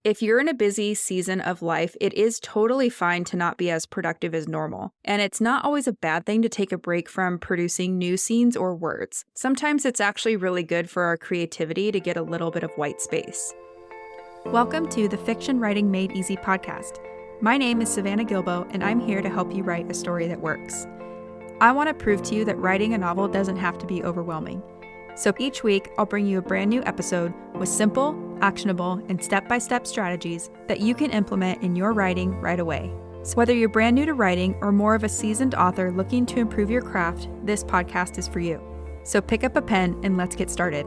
If you're in a busy season of life, it is totally fine to not be as productive as normal. And it's not always a bad thing to take a break from producing new scenes or words. Sometimes it's actually really good for our creativity to get a little bit of white space. Welcome to the Fiction Writing Made Easy podcast. My name is Savannah Gilbo, and I'm here to help you write a story that works. I want to prove to you that writing a novel doesn't have to be overwhelming. So each week, I'll bring you a brand new episode with simple, actionable, and step-by-step strategies that you can implement in your writing right away. So whether you're brand new to writing or more of a seasoned author looking to improve your craft, this podcast is for you. So pick up a pen and let's get started.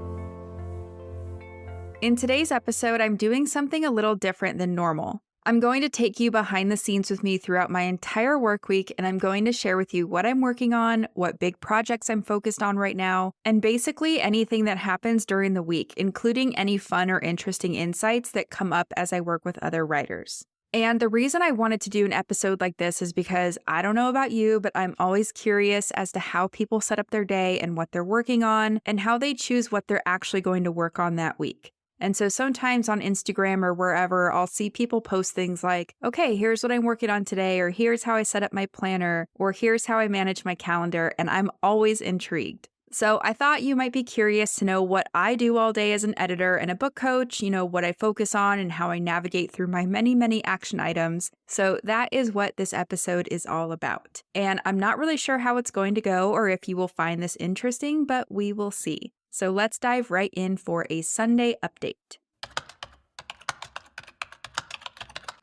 In today's episode, I'm doing something a little different than normal. I'm going to take you behind the scenes with me throughout my entire work week, and I'm going to share with you what I'm working on, what big projects I'm focused on right now, and basically anything that happens during the week, including any fun or interesting insights that come up as I work with other writers. And the reason I wanted to do an episode like this is because I don't know about you, but I'm always curious as to how people set up their day and what they're working on, and how they choose what they're actually going to work on that week. And so sometimes on Instagram or wherever, I'll see people post things like, okay, here's what I'm working on today, or here's how I set up my planner, or here's how I manage my calendar, and I'm always intrigued. So I thought you might be curious to know what I do all day as an editor and a book coach, what I focus on and how I navigate through my many, many action items. So that is what this episode is all about. And I'm not really sure how it's going to go or if you will find this interesting, but we will see. So let's dive right in for a Sunday update.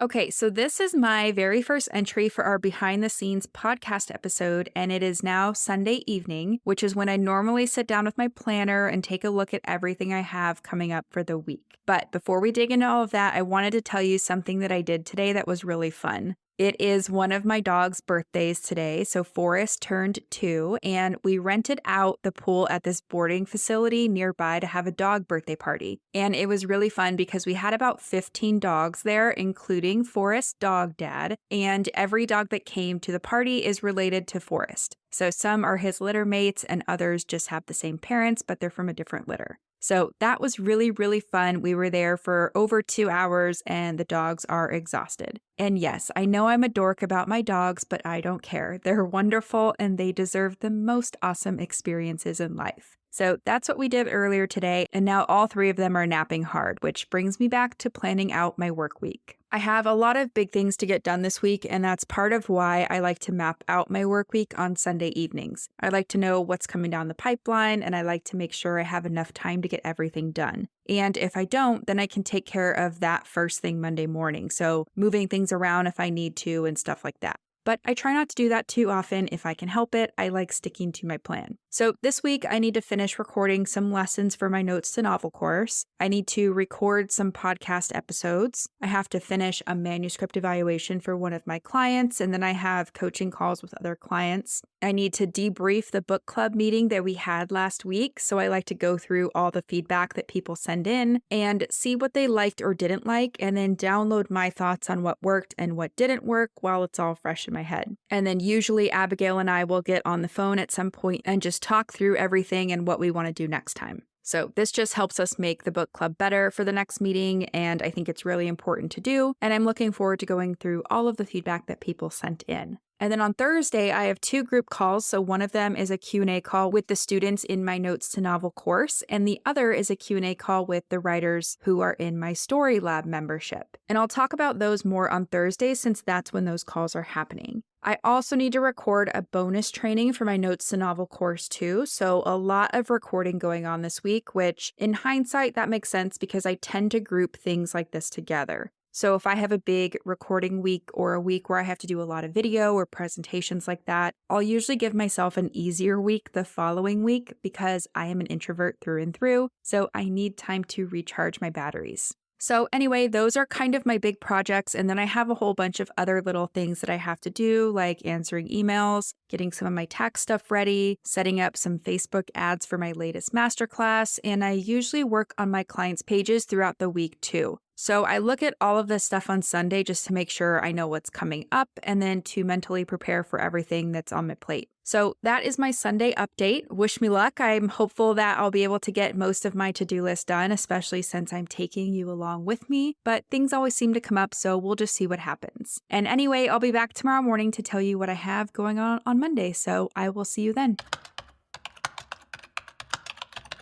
Okay, so this is my very first entry for our behind the scenes podcast episode, and it is now Sunday evening, which is when I normally sit down with my planner and take a look at everything I have coming up for the week. But before we dig into all of that, I wanted to tell you something that I did today that was really fun. It is one of my dog's birthdays today, so Forrest turned 2, and we rented out the pool at this boarding facility nearby to have a dog birthday party. And it was really fun because we had about 15 dogs there, including Forrest's dog dad, and every dog that came to the party is related to Forrest. So some are his litter mates and others just have the same parents, but they're from a different litter. So that was really, really fun. We were there for over 2 hours and the dogs are exhausted. And yes, I know I'm a dork about my dogs, but I don't care. They're wonderful and they deserve the most awesome experiences in life. So that's what we did earlier today, and now all 3 of them are napping hard, which brings me back to planning out my work week. I have a lot of big things to get done this week, and that's part of why I like to map out my work week on Sunday evenings. I like to know what's coming down the pipeline, and I like to make sure I have enough time to get everything done. And if I don't, then I can take care of that first thing Monday morning, so moving things around if I need to and stuff like that. But I try not to do that too often if I can help it. I like sticking to my plan. So this week, I need to finish recording some lessons for my Notes to Novel course. I need to record some podcast episodes. I have to finish a manuscript evaluation for one of my clients, and then I have coaching calls with other clients. I need to debrief the book club meeting that we had last week, so I like to go through all the feedback that people send in and see what they liked or didn't like, and then download my thoughts on what worked and what didn't work while it's all fresh in my head. And then usually Abigail and I will get on the phone at some point and just talk through everything and what we want to do next time. So this just helps us make the book club better for the next meeting, and I think it's really important to do, and I'm looking forward to going through all of the feedback that people sent in. And then on Thursday, I have 2 group calls. So one of them is a Q&A call with the students in my Notes to Novel course, and the other is a Q&A call with the writers who are in my Story Lab membership. And I'll talk about those more on Thursday since that's when those calls are happening. I also need to record a bonus training for my Notes to Novel course too, so a lot of recording going on this week, which in hindsight, that makes sense because I tend to group things like this together. So if I have a big recording week or a week where I have to do a lot of video or presentations like that, I'll usually give myself an easier week the following week because I am an introvert through and through, so I need time to recharge my batteries. So anyway, those are kind of my big projects, and then I have a whole bunch of other little things that I have to do, like answering emails, getting some of my tax stuff ready, setting up some Facebook ads for my latest masterclass, and I usually work on my clients' pages throughout the week too. So I look at all of this stuff on Sunday just to make sure I know what's coming up and then to mentally prepare for everything that's on my plate. So that is my Sunday update. Wish me luck. I'm hopeful that I'll be able to get most of my to-do list done, especially since I'm taking you along with me. But things always seem to come up, so we'll just see what happens. And anyway, I'll be back tomorrow morning to tell you what I have going on Monday. So I will see you then.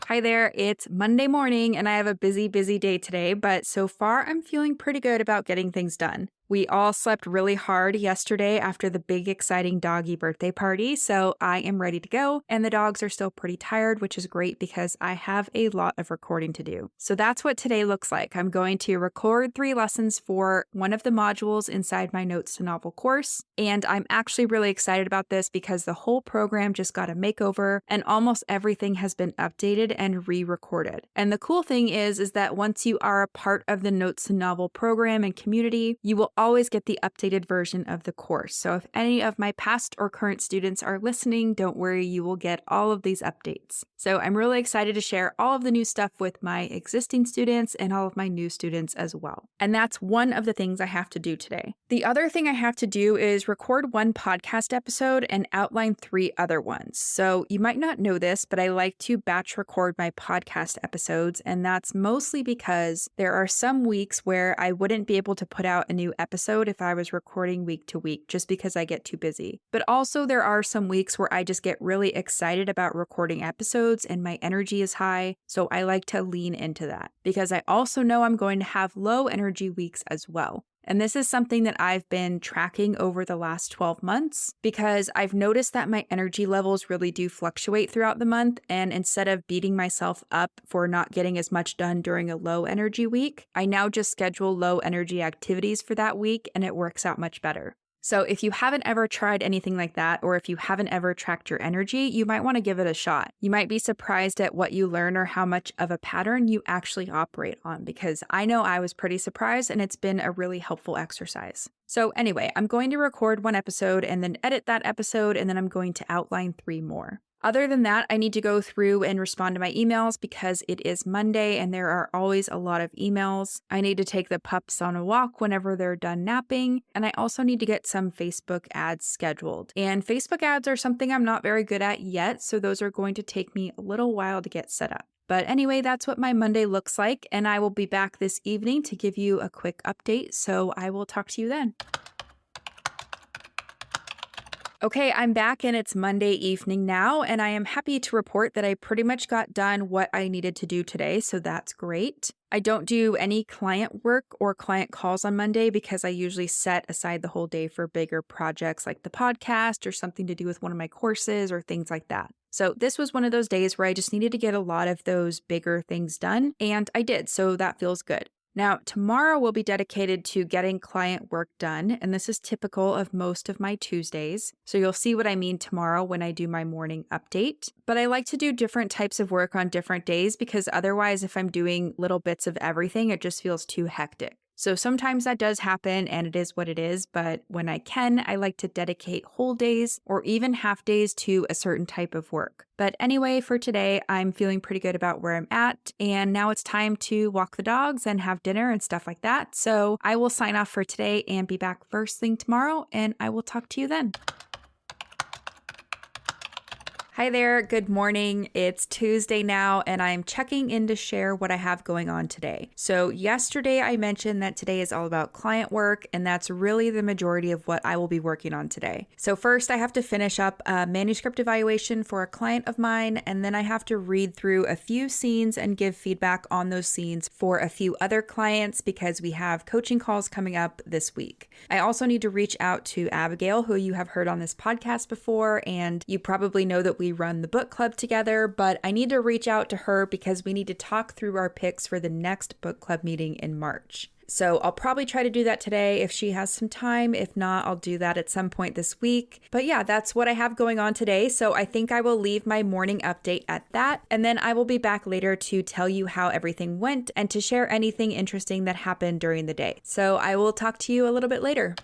Hi there, it's Monday morning and I have a busy day today, but so far I'm feeling pretty good about getting things done. We all slept really hard yesterday after the big exciting doggy birthday party, so I am ready to go, and the dogs are still pretty tired, which is great because I have a lot of recording to do. So that's what today looks like. I'm going to record 3 lessons for one of the modules inside my Notes to Novel course, and I'm actually really excited about this because the whole program just got a makeover and almost everything has been updated and re-recorded. And the cool thing is that once you are a part of the Notes to Novel program and community, you will always get the updated version of the course. So if any of my past or current students are listening, don't worry, you will get all of these updates. So I'm really excited to share all of the new stuff with my existing students and all of my new students as well. And that's one of the things I have to do today. The other thing I have to do is record 1 podcast episode and outline 3 other ones. So you might not know this, but I like to batch record my podcast episodes, and that's mostly because there are some weeks where I wouldn't be able to put out a new episode if I was recording week to week, just because I get too busy. But also there are some weeks where I just get really excited about recording episodes and my energy is high, so I like to lean into that because I also know I'm going to have low energy weeks as well. And this is something that I've been tracking over the last 12 months because I've noticed that my energy levels really do fluctuate throughout the month. And instead of beating myself up for not getting as much done during a low energy week, I now just schedule low energy activities for that week and it works out much better. So if you haven't ever tried anything like that, or if you haven't ever tracked your energy, you might want to give it a shot. You might be surprised at what you learn or how much of a pattern you actually operate on, because I know I was pretty surprised and it's been a really helpful exercise. So anyway, I'm going to record 1 episode and then edit that episode, and then I'm going to outline 3 more. Other than that, I need to go through and respond to my emails because it is Monday and there are always a lot of emails. I need to take the pups on a walk whenever they're done napping, and I also need to get some Facebook ads scheduled. And Facebook ads are something I'm not very good at yet, so those are going to take me a little while to get set up. But anyway, that's what my Monday looks like, and I will be back this evening to give you a quick update, so I will talk to you then. Okay, I'm back and it's Monday evening now, and I am happy to report that I pretty much got done what I needed to do today, so that's great. I don't do any client work or client calls on Monday because I usually set aside the whole day for bigger projects like the podcast or something to do with one of my courses or things like that. So this was one of those days where I just needed to get a lot of those bigger things done, and I did, so that feels good. Now, tomorrow will be dedicated to getting client work done, and this is typical of most of my Tuesdays. So you'll see what I mean tomorrow when I do my morning update. But I like to do different types of work on different days because otherwise, if I'm doing little bits of everything, it just feels too hectic. So sometimes that does happen and it is what it is, but when I can, I like to dedicate whole days or even half days to a certain type of work. But anyway, for today, I'm feeling pretty good about where I'm at, and now it's time to walk the dogs and have dinner and stuff like that. So I will sign off for today and be back first thing tomorrow, and I will talk to you then. Hi there, good morning. It's Tuesday now, and I'm checking in to share what I have going on today. So yesterday I mentioned that today is all about client work, and that's really the majority of what I will be working on today. So first I have to finish up a manuscript evaluation for a client of mine, and then I have to read through a few scenes and give feedback on those scenes for a few other clients because we have coaching calls coming up this week. I also need to reach out to Abigail, who you have heard on this podcast before, and you probably know that we run the book club together, but I need to reach out to her because we need to talk through our picks for the next book club meeting in March. So I'll probably try to do that today if she has some time. If not, I'll do that at some point this week. But yeah, that's what I have going on today. So I think I will leave my morning update at that. And then I will be back later to tell you how everything went and to share anything interesting that happened during the day. So I will talk to you a little bit later.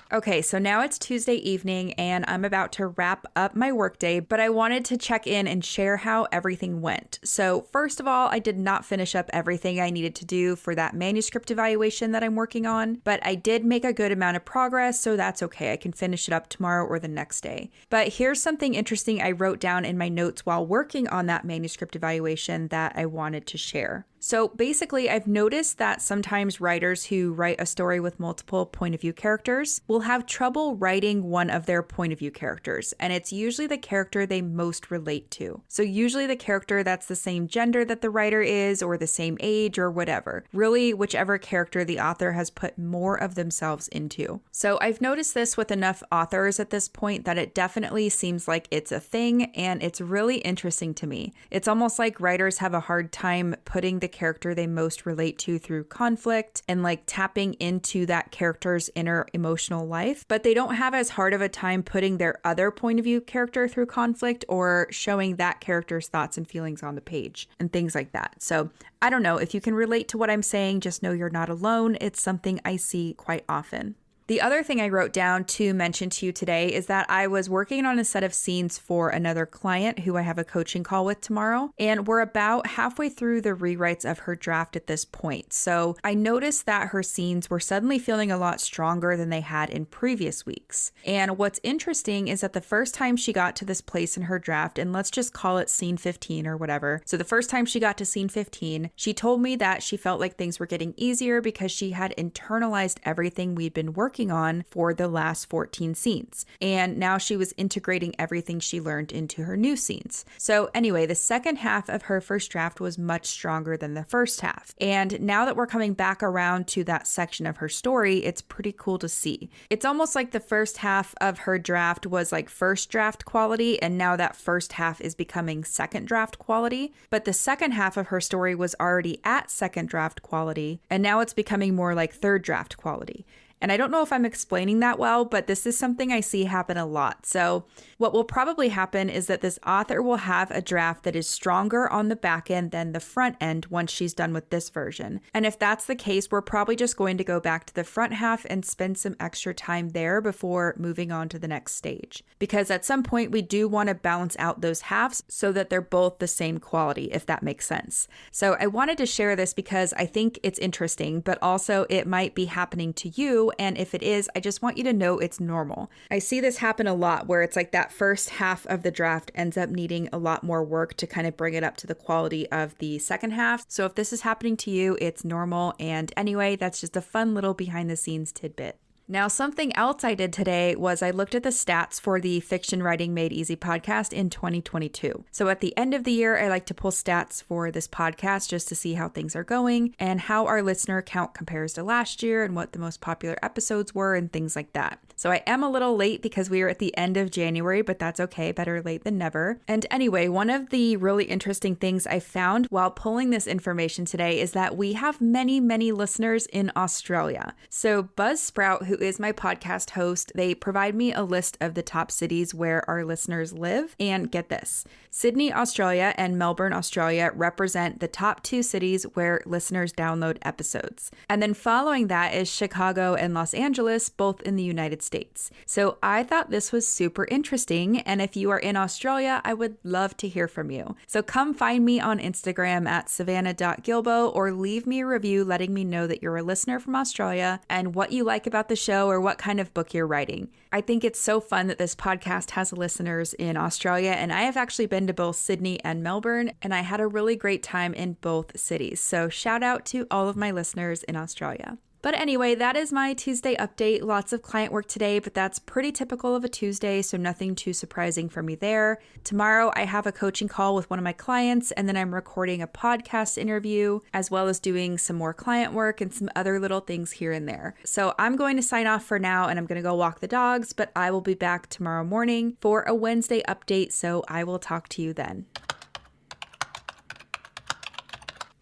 Okay, so now it's Tuesday evening and I'm about to wrap up my workday, but I wanted to check in and share how everything went. So, first of all, I did not finish up everything I needed to do for that manuscript evaluation that I'm working on, but I did make a good amount of progress, so that's okay. I can finish it up tomorrow or the next day. But here's something interesting I wrote down in my notes while working on that manuscript evaluation that I wanted to share. So basically, I've noticed that sometimes writers who write a story with multiple point of view characters will have trouble writing one of their point of view characters, and it's usually the character they most relate to. So usually the character that's the same gender that the writer is, or the same age, or whatever. Really, whichever character the author has put more of themselves into. So I've noticed this with enough authors at this point that it definitely seems like it's a thing, and it's really interesting to me. It's almost like writers have a hard time putting the character they most relate to through conflict and like tapping into that character's inner emotional life, but they don't have as hard of a time putting their other point of view character through conflict or showing that character's thoughts and feelings on the page and things like that. So I don't know if you can relate to what I'm saying, just know you're not alone. It's something I see quite often. The other thing I wrote down to mention to you today is that I was working on a set of scenes for another client who I have a coaching call with tomorrow, and we're about halfway through the rewrites of her draft at this point. So I noticed that her scenes were suddenly feeling a lot stronger than they had in previous weeks. And what's interesting is that the first time she got to this place in her draft, and let's just call it scene 15 or whatever. So the first time she got to scene 15, she told me that she felt like things were getting easier because she had internalized everything we'd been working on for the last 14 scenes. And now she was integrating everything she learned into her new scenes. So anyway, the second half of her first draft was much stronger than the first half. And now that we're coming back around to that section of her story, it's pretty cool to see. It's almost like the first half of her draft was like first draft quality, and now that first half is becoming second draft quality. But the second half of her story was already at second draft quality, and now it's becoming more like third draft quality. And I don't know if I'm explaining that well, but this is something I see happen a lot. So what will probably happen is that this author will have a draft that is stronger on the back end than the front end once she's done with this version. And if that's the case, we're probably just going to go back to the front half and spend some extra time there before moving on to the next stage. Because at some point we do want to balance out those halves so that they're both the same quality, if that makes sense. So I wanted to share this because I think it's interesting, but also it might be happening to you. And if it is, I just want you to know it's normal. I see this happen a lot where it's like that first half of the draft ends up needing a lot more work to kind of bring it up to the quality of the second half. So if this is happening to you, it's normal. And anyway, that's just a fun little behind the scenes tidbit. Now, something else I did today was I looked at the stats for the Fiction Writing Made Easy podcast in 2022. So at the end of the year, I like to pull stats for this podcast just to see how things are going and how our listener count compares to last year and what the most popular episodes were and things like that. So I am a little late because we are at the end of January, but that's okay. Better late than never. And anyway, one of the really interesting things I found while pulling this information today is that we have many, many listeners in Australia. So Buzzsprout, who is my podcast host, they provide me a list of the top cities where our listeners live. And get this, Sydney, Australia and Melbourne, Australia represent the top two cities where listeners download episodes. And then following that is Chicago and Los Angeles, both in the United States. So I thought this was super interesting. And if you are in Australia, I would love to hear from you. So come find me on Instagram at savannah.gilbo or leave me a review letting me know that you're a listener from Australia and what you like about the show or what kind of book you're writing. I think it's so fun that this podcast has listeners in Australia, and I have actually been to both Sydney and Melbourne, and I had a really great time in both cities. So shout out to all of my listeners in Australia. But anyway, that is my Tuesday update. Lots of client work today, but that's pretty typical of a Tuesday, so nothing too surprising for me there. Tomorrow, I have a coaching call with one of my clients, and then I'm recording a podcast interview, as well as doing some more client work and some other little things here and there. So I'm going to sign off for now, and I'm going to go walk the dogs, but I will be back tomorrow morning for a Wednesday update, so I will talk to you then.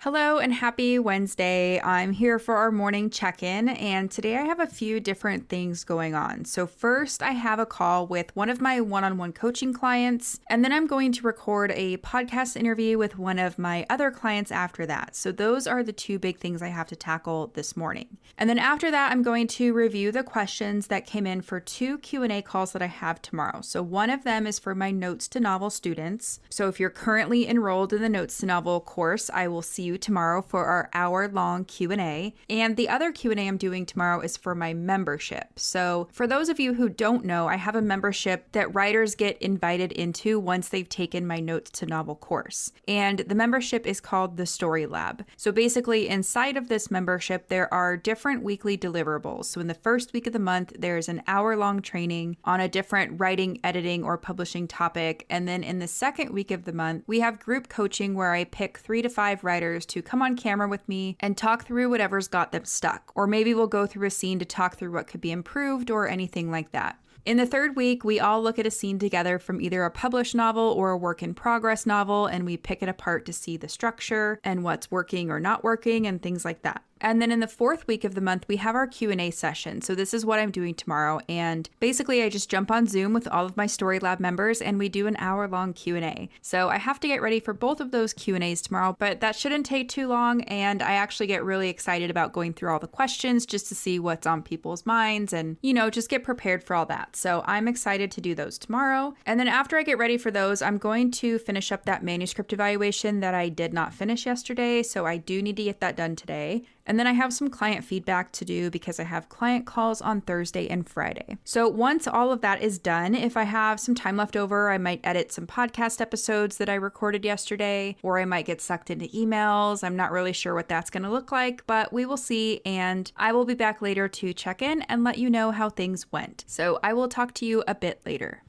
Hello and happy Wednesday. I'm here for our morning check-in, and today I have a few different things going on. So first, I have a call with one of my one-on-one coaching clients, and then I'm going to record a podcast interview with one of my other clients after that. So those are the two big things I have to tackle this morning. And then after that, I'm going to review the questions that came in for two Q&A calls that I have tomorrow. So one of them is for my Notes to Novel students. So if you're currently enrolled in the Notes to Novel course, I will see you tomorrow for our hour-long Q&A. And the other Q&A I'm doing tomorrow is for my membership. So for those of you who don't know, I have a membership that writers get invited into once they've taken my Notes to Novel course. And the membership is called the Story Lab. So basically inside of this membership, there are different weekly deliverables. So in the first week of the month, there's an hour-long training on a different writing, editing, or publishing topic. And then in the second week of the month, we have group coaching where I pick 3 to 5 writers to come on camera with me and talk through whatever's got them stuck. Or maybe we'll go through a scene to talk through what could be improved or anything like that. In the third week, we all look at a scene together from either a published novel or a work in progress novel, and we pick it apart to see the structure and what's working or not working and things like that. And then in the fourth week of the month, we have our Q&A session. So this is what I'm doing tomorrow. And basically, I just jump on Zoom with all of my Story Lab members and we do an hour-long Q&A. So I have to get ready for both of those Q&As tomorrow, but that shouldn't take too long. And I actually get really excited about going through all the questions just to see what's on people's minds and, just get prepared for all that. So I'm excited to do those tomorrow. And then after I get ready for those, I'm going to finish up that manuscript evaluation that I did not finish yesterday. So I do need to get that done today. And then I have some client feedback to do because I have client calls on Thursday and Friday. So once all of that is done, if I have some time left over, I might edit some podcast episodes that I recorded yesterday, or I might get sucked into emails. I'm not really sure what that's going to look like, but we will see. And I will be back later to check in and let you know how things went. So I will talk to you a bit later.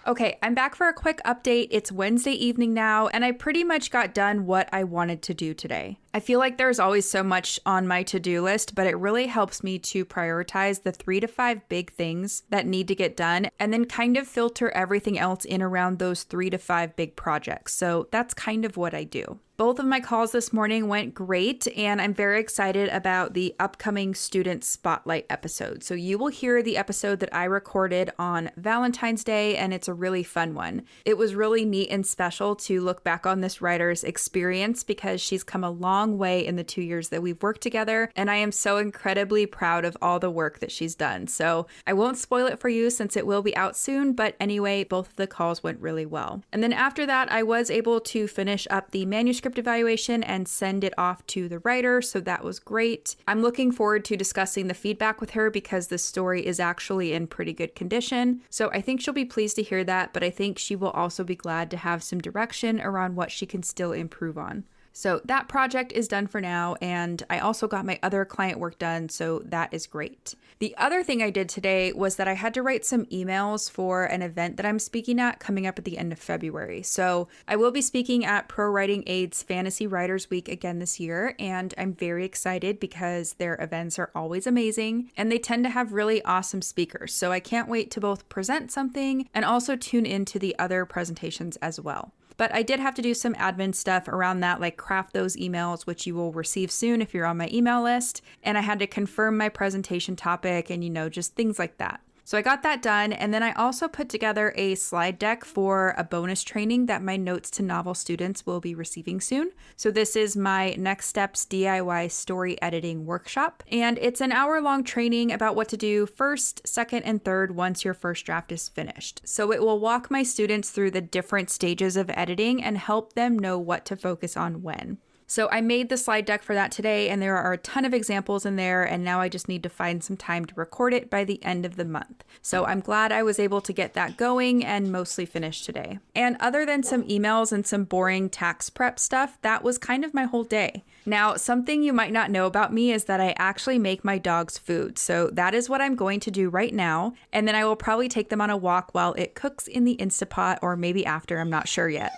Okay, I'm back for a quick update. It's Wednesday evening now, and I pretty much got done what I wanted to do today. I feel like there's always so much on my to-do list, but it really helps me to prioritize the 3 to 5 big things that need to get done and then kind of filter everything else in around those 3 to 5 big projects. So that's kind of what I do. Both of my calls this morning went great, and I'm very excited about the upcoming Student Spotlight episode. So you will hear the episode that I recorded on Valentine's Day, and it's a really fun one. It was really neat and special to look back on this writer's experience because she's come a long way in the 2 years that we've worked together, and I am so incredibly proud of all the work that she's done. So I won't spoil it for you since it will be out soon, but anyway, both of the calls went really well. And then after that, I was able to finish up the manuscript evaluation and send it off to the writer, so that was great. I'm looking forward to discussing the feedback with her because the story is actually in pretty good condition, so I think she'll be pleased to hear that, but I think she will also be glad to have some direction around what she can still improve on. So that project is done for now, and I also got my other client work done, so that is great. The other thing I did today was that I had to write some emails for an event that I'm speaking at coming up at the end of February. So I will be speaking at Pro Writing Aid's Fantasy Writers Week again this year, and I'm very excited because their events are always amazing, and they tend to have really awesome speakers. So I can't wait to both present something and also tune into the other presentations as well. But I did have to do some admin stuff around that, like craft those emails, which you will receive soon if you're on my email list. And I had to confirm my presentation topic and, just things like that. So I got that done, and then I also put together a slide deck for a bonus training that my Notes to Novel students will be receiving soon. So this is my Next Steps DIY Story Editing Workshop, and it's an hour-long training about what to do first, second, and third once your first draft is finished. So it will walk my students through the different stages of editing and help them know what to focus on when. So I made the slide deck for that today, and there are a ton of examples in there, and now I just need to find some time to record it by the end of the month. So I'm glad I was able to get that going and mostly finished today. And other than some emails and some boring tax prep stuff, that was kind of my whole day. Now, something you might not know about me is that I actually make my dogs food. So that is what I'm going to do right now, and then I will probably take them on a walk while it cooks in the Instapot, or maybe after, I'm not sure yet.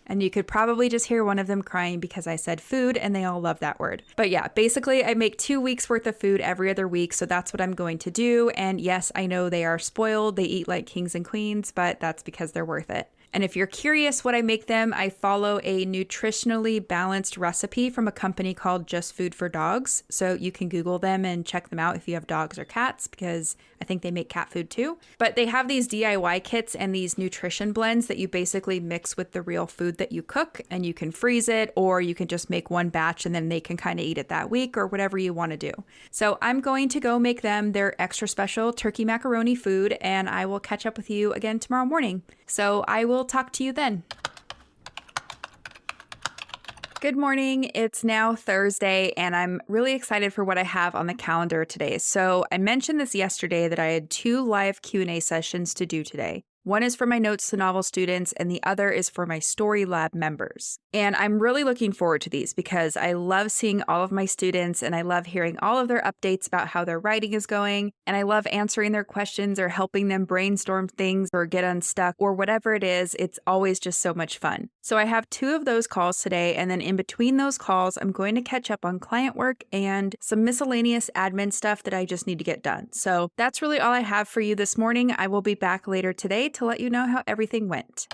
And you could probably just hear one of them crying because I said food and they all love that word. But yeah, basically I make 2 weeks worth of food every other week. So that's what I'm going to do. And yes, I know they are spoiled. They eat like kings and queens, but that's because they're worth it. And if you're curious what I make them, I follow a nutritionally balanced recipe from a company called Just Food for Dogs. So you can Google them and check them out if you have dogs or cats, because I think they make cat food too. But they have these DIY kits and these nutrition blends that you basically mix with the real food that you cook, and you can freeze it, or you can just make one batch and then they can kind of eat it that week or whatever you want to do. So I'm going to go make them their extra special turkey macaroni food, and I will catch up with you again tomorrow morning. So I will talk to you then. Good morning. It's now Thursday, and I'm really excited for what I have on the calendar today. So I mentioned this yesterday that I had 2 live Q&A sessions to do today. One is for my Notes to Novel students, and the other is for my Story Lab members. And I'm really looking forward to these because I love seeing all of my students, and I love hearing all of their updates about how their writing is going. And I love answering their questions or helping them brainstorm things or get unstuck or whatever it is. It's always just so much fun. So I have 2 of those calls today, and then in between those calls, I'm going to catch up on client work and some miscellaneous admin stuff that I just need to get done. So that's really all I have for you this morning. I will be back later today to let you know how everything went.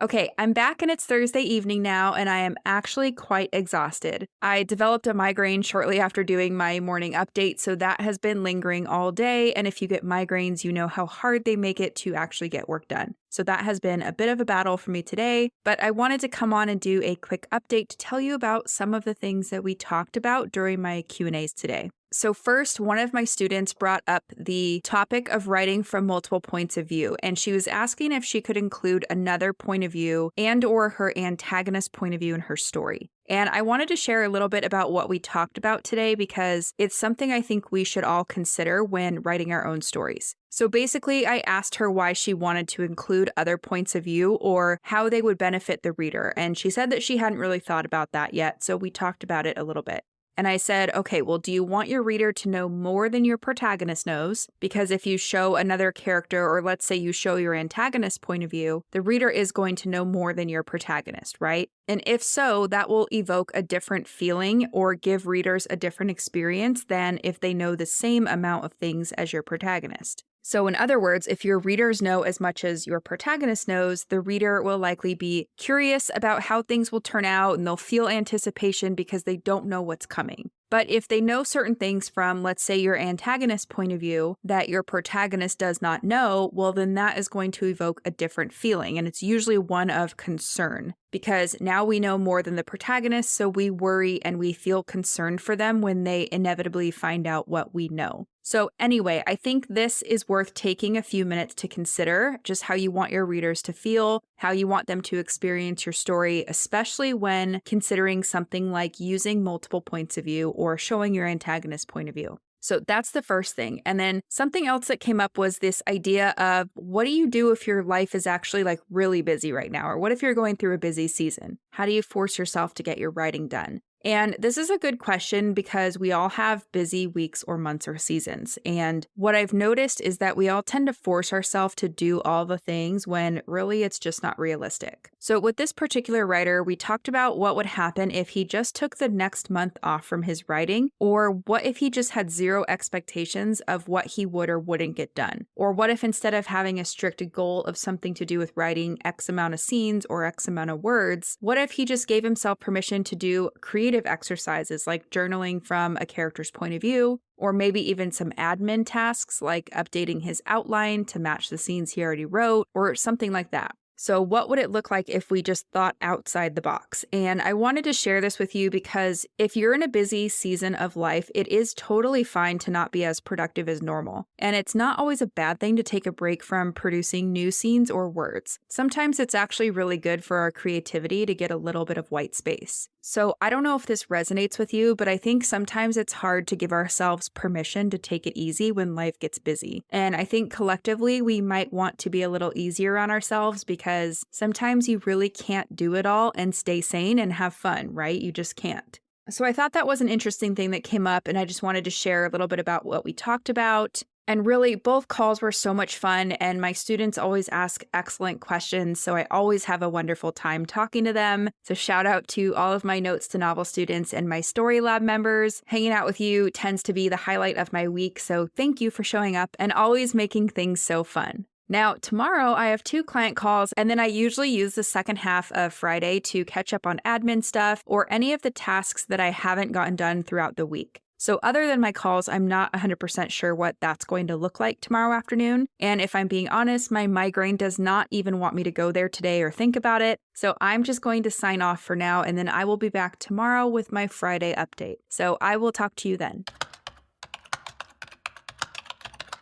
Okay, I'm back and it's Thursday evening now, and I am actually quite exhausted. I developed a migraine shortly after doing my morning update, so that has been lingering all day, and if you get migraines, you know how hard they make it to actually get work done. So that has been a bit of a battle for me today, but I wanted to come on and do a quick update to tell you about some of the things that we talked about during my Q&As today. So first, one of my students brought up the topic of writing from multiple points of view, and she was asking if she could include another point of view and or her antagonist point of view in her story. And I wanted to share a little bit about what we talked about today because it's something I think we should all consider when writing our own stories. So basically, I asked her why she wanted to include other points of view or how they would benefit the reader, and she said that she hadn't really thought about that yet, so we talked about it a little bit. And I said, okay, well, do you want your reader to know more than your protagonist knows? Because if you show another character, or let's say you show your antagonist point of view, the reader is going to know more than your protagonist, right? And if so, that will evoke a different feeling or give readers a different experience than if they know the same amount of things as your protagonist. So in other words, if your readers know as much as your protagonist knows, the reader will likely be curious about how things will turn out, and they'll feel anticipation because they don't know what's coming. But if they know certain things from, let's say, your antagonist point of view that your protagonist does not know, well, then that is going to evoke a different feeling. And it's usually one of concern because now we know more than the protagonist. So we worry and we feel concerned for them when they inevitably find out what we know. So anyway, I think this is worth taking a few minutes to consider just how you want your readers to feel, how you want them to experience your story, especially when considering something like using multiple points of view or showing your antagonist point of view. So that's the first thing. And then something else that came up was this idea of what do you do if your life is actually like really busy right now? Or what if you're going through a busy season? How do you force yourself to get your writing done? And this is a good question because we all have busy weeks or months or seasons. And what I've noticed is that we all tend to force ourselves to do all the things when really it's just not realistic. So with this particular writer, we talked about what would happen if he just took the next month off from his writing, or what if he just had zero expectations of what he would or wouldn't get done? Or what if instead of having a strict goal of something to do with writing X amount of scenes or X amount of words, what if he just gave himself permission to do creative exercises like journaling from a character's point of view, or maybe even some admin tasks like updating his outline to match the scenes he already wrote, or something like that. So what would it look like if we just thought outside the box? And I wanted to share this with you because if you're in a busy season of life, it is totally fine to not be as productive as normal. And it's not always a bad thing to take a break from producing new scenes or words. Sometimes it's actually really good for our creativity to get a little bit of white space. So I don't know if this resonates with you, but I think sometimes it's hard to give ourselves permission to take it easy when life gets busy. And I think collectively we might want to be a little easier on ourselves because sometimes you really can't do it all and stay sane and have fun, right? You just can't. So I thought that was an interesting thing that came up, and I just wanted to share a little bit about what we talked about. And really, both calls were so much fun, and my students always ask excellent questions, so I always have a wonderful time talking to them. So shout out to all of my Notes to Novel students and my Story Lab members. Hanging out with you tends to be the highlight of my week, so thank you for showing up and always making things so fun. Now, tomorrow I have 2 client calls, and then I usually use the second half of Friday to catch up on admin stuff or any of the tasks that I haven't gotten done throughout the week. So other than my calls, I'm not 100% sure what that's going to look like tomorrow afternoon. And if I'm being honest, my migraine does not even want me to go there today or think about it. So I'm just going to sign off for now, and then I will be back tomorrow with my Friday update. So I will talk to you then.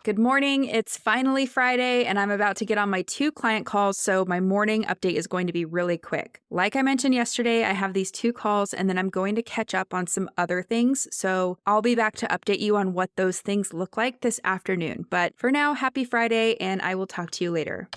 Good morning. It's finally Friday, and I'm about to get on my 2 client calls, so my morning update is going to be really quick. Like I mentioned yesterday, I have these 2 calls, and then I'm going to catch up on some other things, so I'll be back to update you on what those things look like this afternoon. But for now, happy Friday, and I will talk to you later.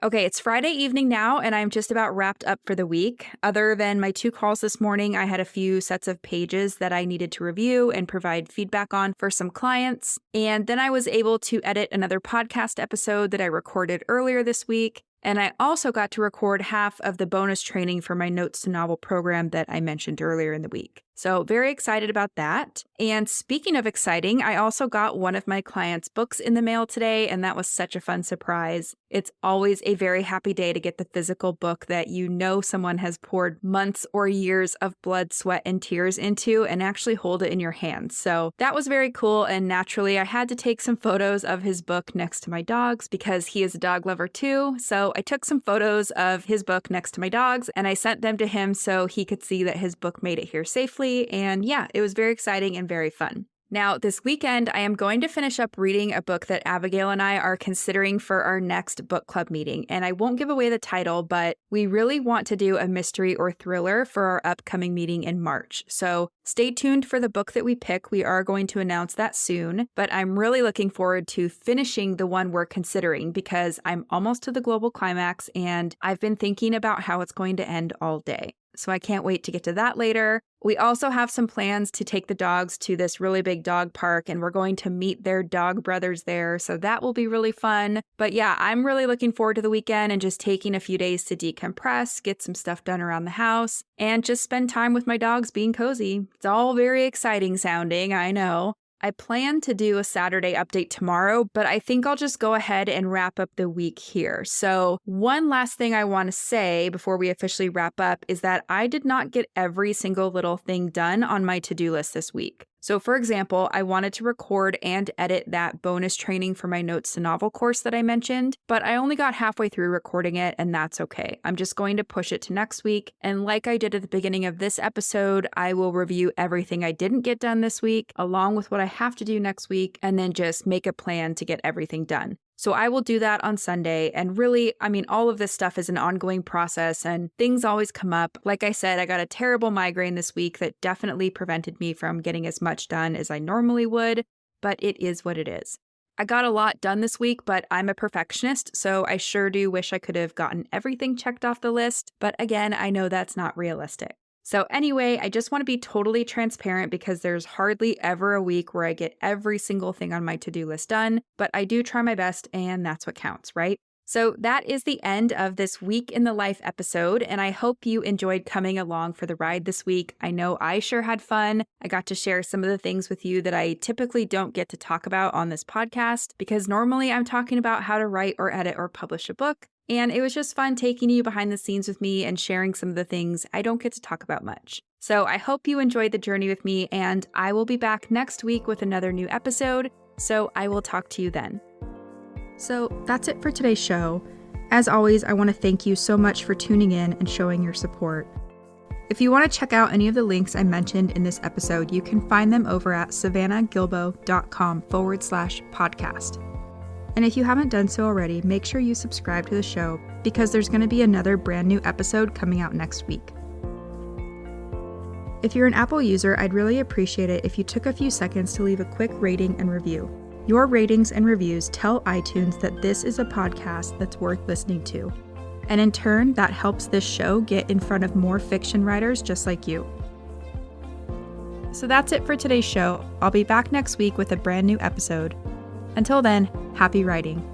Okay, it's Friday evening now, and I'm just about wrapped up for the week. Other than my 2 calls this morning, I had a few sets of pages that I needed to review and provide feedback on for some clients. And then I was able to edit another podcast episode that I recorded earlier this week. And I also got to record half of the bonus training for my Notes to Novel program that I mentioned earlier in the week. So very excited about that. And speaking of exciting, I also got one of my clients' books in the mail today, and that was such a fun surprise. It's always a very happy day to get the physical book that you know someone has poured months or years of blood, sweat, and tears into and actually hold it in your hands. So that was very cool, and naturally I had to take some photos of his book next to my dogs because he is a dog lover too. So I took some photos of his book next to my dogs and I sent them to him so he could see that his book made it here safely. And yeah, it was very exciting and very fun. Now, this weekend, I am going to finish up reading a book that Abigail and I are considering for our next book club meeting. And I won't give away the title, but we really want to do a mystery or thriller for our upcoming meeting in March. So stay tuned for the book that we pick. We are going to announce that soon, but I'm really looking forward to finishing the one we're considering because I'm almost to the global climax and I've been thinking about how it's going to end all day. So I can't wait to get to that later. We also have some plans to take the dogs to this really big dog park, and we're going to meet their dog brothers there, so that will be really fun. But yeah, I'm really looking forward to the weekend and just taking a few days to decompress, get some stuff done around the house, and just spend time with my dogs being cozy. It's all very exciting sounding, I know. I plan to do a Saturday update tomorrow, but I think I'll just go ahead and wrap up the week here. So one last thing I want to say before we officially wrap up is that I did not get every single little thing done on my to-do list this week. So for example, I wanted to record and edit that bonus training for my Notes to Novel course that I mentioned, but I only got halfway through recording it, and that's okay. I'm just going to push it to next week, and like I did at the beginning of this episode, I will review everything I didn't get done this week, along with what I have to do next week, and then just make a plan to get everything done. So I will do that on Sunday. And really, all of this stuff is an ongoing process and things always come up. Like I said, I got a terrible migraine this week that definitely prevented me from getting as much done as I normally would, but it is what it is. I got a lot done this week, but I'm a perfectionist, so I sure do wish I could have gotten everything checked off the list. But again, I know that's not realistic. So anyway, I just want to be totally transparent because there's hardly ever a week where I get every single thing on my to-do list done, but I do try my best and that's what counts, right? So that is the end of this Week in the Life episode, and I hope you enjoyed coming along for the ride this week. I know I sure had fun. I got to share some of the things with you that I typically don't get to talk about on this podcast because normally I'm talking about how to write or edit or publish a book. And it was just fun taking you behind the scenes with me and sharing some of the things I don't get to talk about much. So I hope you enjoyed the journey with me, and I will be back next week with another new episode. So I will talk to you then. So that's it for today's show. As always, I want to thank you so much for tuning in and showing your support. If you want to check out any of the links I mentioned in this episode, you can find them over at savannahgilbo.com/podcast. And if you haven't done so already, make sure you subscribe to the show because there's going to be another brand new episode coming out next week. If you're an Apple user, I'd really appreciate it if you took a few seconds to leave a quick rating and review. Your ratings and reviews tell iTunes that this is a podcast that's worth listening to. And in turn, that helps this show get in front of more fiction writers just like you. So that's it for today's show. I'll be back next week with a brand new episode. Until then, happy writing.